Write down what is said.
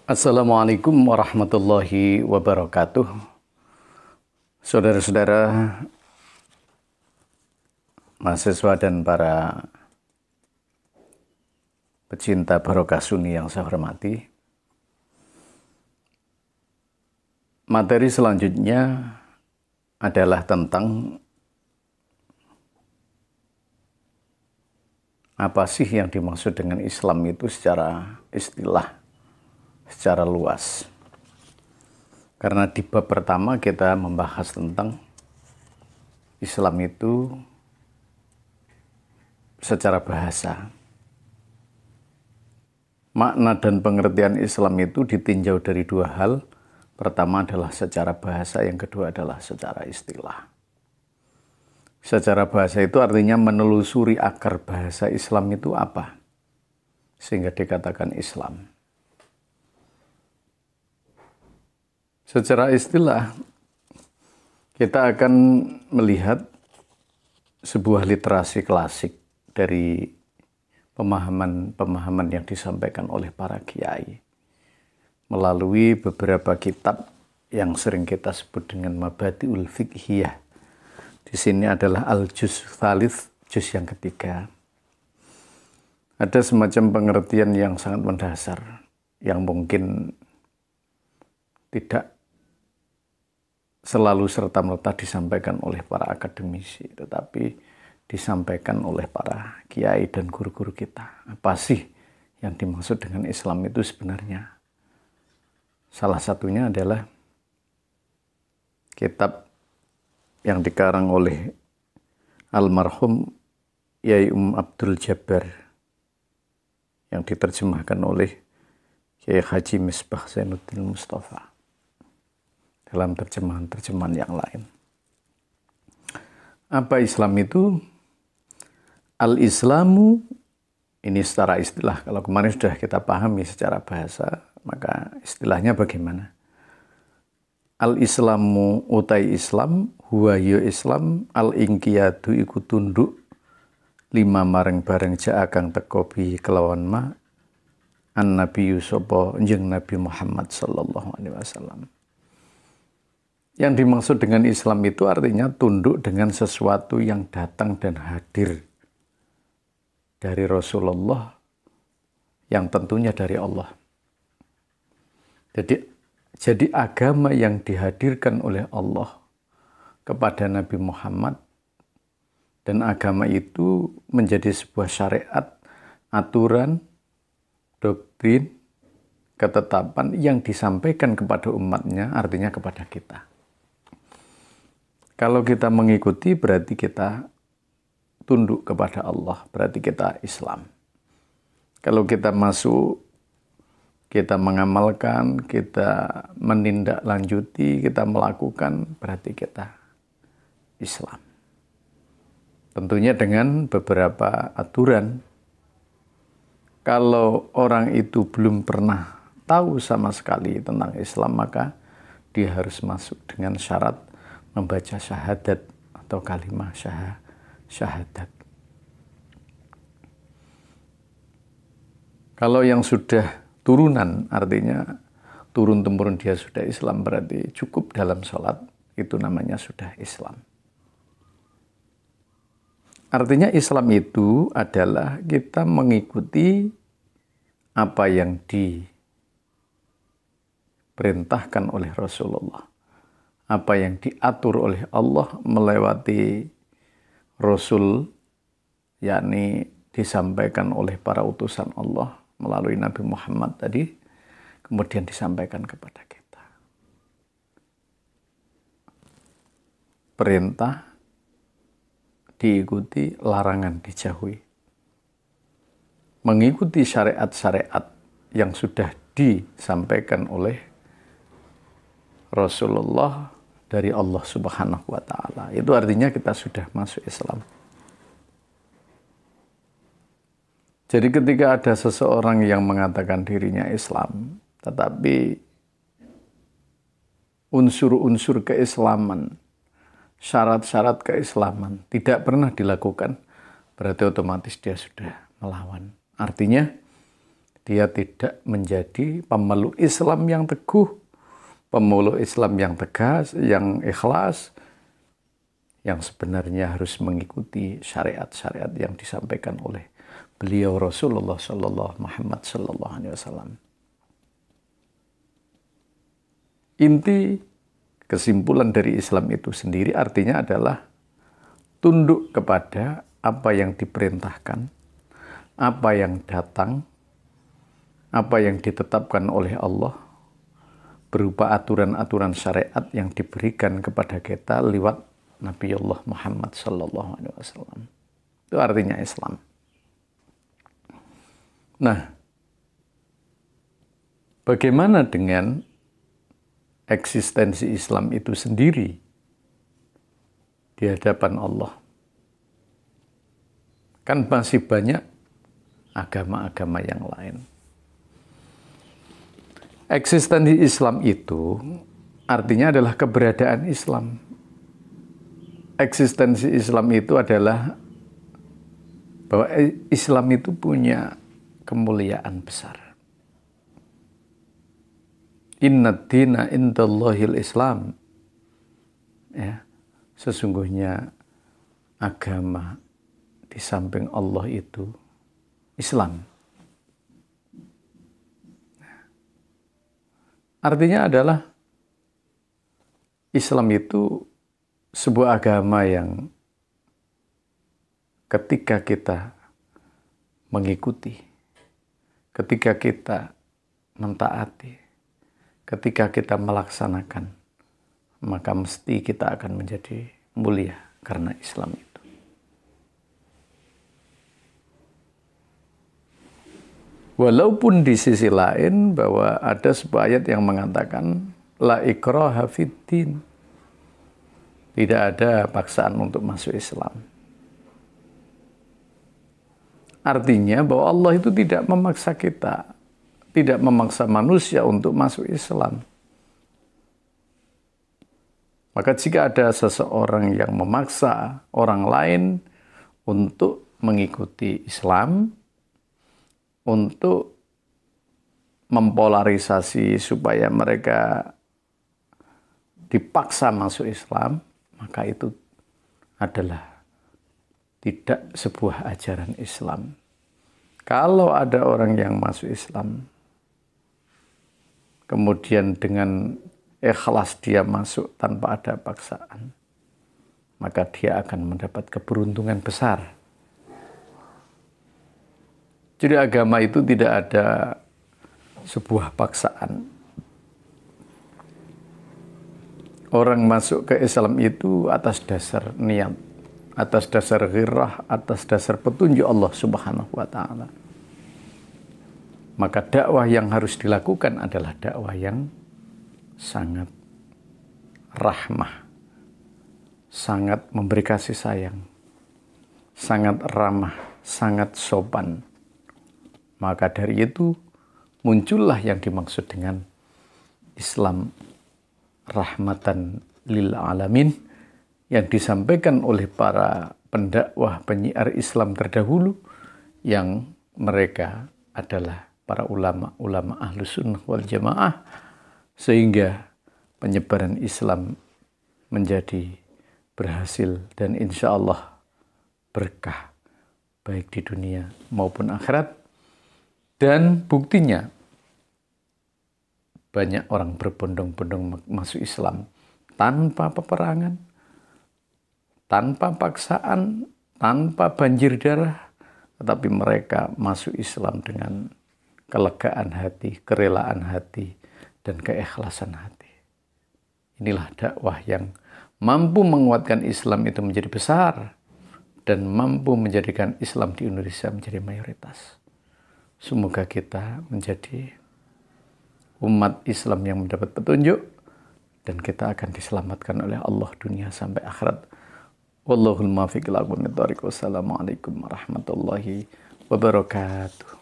Assalamualaikum warahmatullahi wabarakatuh. Saudara-saudara, mahasiswa dan para pecinta barokah sunni yang saya hormati. Materi selanjutnya adalah tentang apa sih yang dimaksud dengan Islam itu secara istilah, secara luas. Karena di bab pertama kita membahas tentang Islam itu secara bahasa. Makna dan pengertian Islam itu ditinjau dari dua hal. Pertama adalah secara bahasa, yang kedua adalah secara istilah. Secara bahasa itu artinya menelusuri akar bahasa Islam itu apa, sehingga dikatakan Islam. Secara istilah, kita akan melihat sebuah literasi klasik dari pemahaman yang disampaikan oleh para kiai melalui beberapa kitab yang sering kita sebut dengan Mabadi'ul Fiqhiyah. Di sini adalah Al-Juz Tsalits, juz yang ketiga. Ada semacam pengertian yang sangat mendasar yang mungkin tidak selalu serta-merta disampaikan oleh para akademisi, tetapi disampaikan oleh para kiai dan guru-guru kita. Apa sih yang dimaksud dengan Islam itu sebenarnya? Salah satunya adalah kitab yang dikarang oleh almarhum Yai Abdul Jabbar yang diterjemahkan oleh Kiai Haji Misbah Zainuddin Mustafa dalam terjemahan-terjemahan yang lain. Apa Islam itu? Al-Islamu, ini secara istilah. Kalau kemarin sudah kita pahami secara bahasa, maka istilahnya bagaimana? Al-Islamu utai Islam, huwa yu Islam, al-inqiyadu iku tunduk, lima mareng bareng jaakang teko bi kelawan ma, an-nabiyyu sapa njeng Nabi Muhammad sallallahu alaihi wasallam. Yang dimaksud dengan Islam itu artinya tunduk dengan sesuatu yang datang dan hadir dari Rasulullah, yang tentunya dari Allah. Jadi agama yang dihadirkan oleh Allah kepada Nabi Muhammad, dan agama itu menjadi sebuah syariat, aturan, doktrin, ketetapan yang disampaikan kepada umatnya, artinya kepada kita. Kalau kita mengikuti berarti kita tunduk kepada Allah, berarti kita Islam. Kalau kita masuk, kita mengamalkan, kita menindaklanjuti, kita melakukan, berarti kita Islam. Tentunya dengan beberapa aturan. Kalau orang itu belum pernah tahu sama sekali tentang Islam, maka dia harus masuk dengan syarat membaca syahadat atau kalimah syahadat. Kalau yang sudah turunan, artinya turun-temurun dia sudah Islam, berarti cukup dalam sholat, itu namanya sudah Islam. Artinya Islam itu adalah kita mengikuti apa yang diperintahkan oleh Rasulullah, apa yang diatur oleh Allah melewati Rasul, yakni disampaikan oleh para utusan Allah melalui Nabi Muhammad tadi, kemudian disampaikan kepada kita. Perintah diikuti, larangan dijauhi. Mengikuti syariat-syariat yang sudah disampaikan oleh Rasulullah dari Allah Subhanahu wa Ta'ala. Itu artinya kita sudah masuk Islam. Jadi ketika ada seseorang yang mengatakan dirinya Islam, tetapi unsur-unsur keislaman, syarat-syarat keislaman tidak pernah dilakukan, berarti otomatis dia sudah melawan. Artinya Dia tidak menjadi pemeluk Islam yang teguh, pemeluk Islam yang tegas, yang ikhlas, yang sebenarnya harus mengikuti syariat-syariat yang disampaikan oleh beliau Rasulullah Sallallahu Muhammad Sallallahu Alaihi Wasallam. Inti kesimpulan dari Islam itu sendiri artinya adalah tunduk kepada apa yang diperintahkan, apa yang datang, apa yang ditetapkan oleh Allah berupa aturan-aturan syariat yang diberikan kepada kita lewat Nabi Allah Muhammad Sallallahu Alaihi Wasallam. Itu artinya Islam. Nah, bagaimana dengan eksistensi Islam itu sendiri di hadapan Allah? Kan masih banyak agama-agama yang lain. Eksistensi Islam itu artinya adalah keberadaan Islam. Eksistensi Islam itu adalah bahwa Islam itu punya kemuliaan besar. Inna dina indallahil Islam. Ya, sesungguhnya agama di samping Allah itu Islam. Artinya adalah Islam itu sebuah agama yang ketika kita mengikuti, ketika kita mentaati, ketika kita melaksanakan, maka mesti kita akan menjadi mulia karena Islam itu. Walaupun di sisi lain bahwa ada sebuah ayat yang mengatakan la ikraha fiddin. Tidak ada paksaan untuk masuk Islam. Artinya bahwa Allah itu tidak memaksa kita, tidak memaksa manusia untuk masuk Islam. Maka jika ada seseorang yang memaksa orang lain untuk mengikuti Islam, untuk mempolarisasi supaya mereka dipaksa masuk Islam, maka itu adalah tidak sebuah ajaran Islam. Kalau ada orang yang masuk Islam, kemudian dengan ikhlas dia masuk tanpa ada paksaan, maka dia akan mendapat keberuntungan besar. Jadi agama itu tidak ada sebuah paksaan. Orang masuk ke Islam itu atas dasar niat, atas dasar ghirah, atas dasar petunjuk Allah Subhanahu wa Ta'ala. Maka dakwah yang harus dilakukan adalah dakwah yang sangat rahmah, sangat memberi kasih sayang, sangat ramah, sangat sopan. Maka dari itu muncullah yang dimaksud dengan Islam rahmatan lil alamin yang disampaikan oleh para pendakwah penyiar Islam terdahulu yang mereka adalah para ulama-ulama Ahlus Sunnah wal Jamaah, sehingga penyebaran Islam menjadi berhasil dan insya Allah berkah baik di dunia maupun akhirat. Dan buktinya banyak orang berbondong-bondong masuk Islam tanpa peperangan, tanpa paksaan, tanpa banjir darah, tetapi mereka masuk Islam dengan kelegaan hati, kerelaan hati, dan keikhlasan hati. Inilah dakwah yang mampu menguatkan Islam itu menjadi besar dan mampu menjadikan Islam di Indonesia menjadi mayoritas. Semoga kita menjadi umat Islam yang mendapat petunjuk dan kita akan diselamatkan oleh Allah dunia sampai akhirat. Wallahul muwaffiq ila aqwamit thoriq. Wassalamualaikum warahmatullahi wabarakatuh.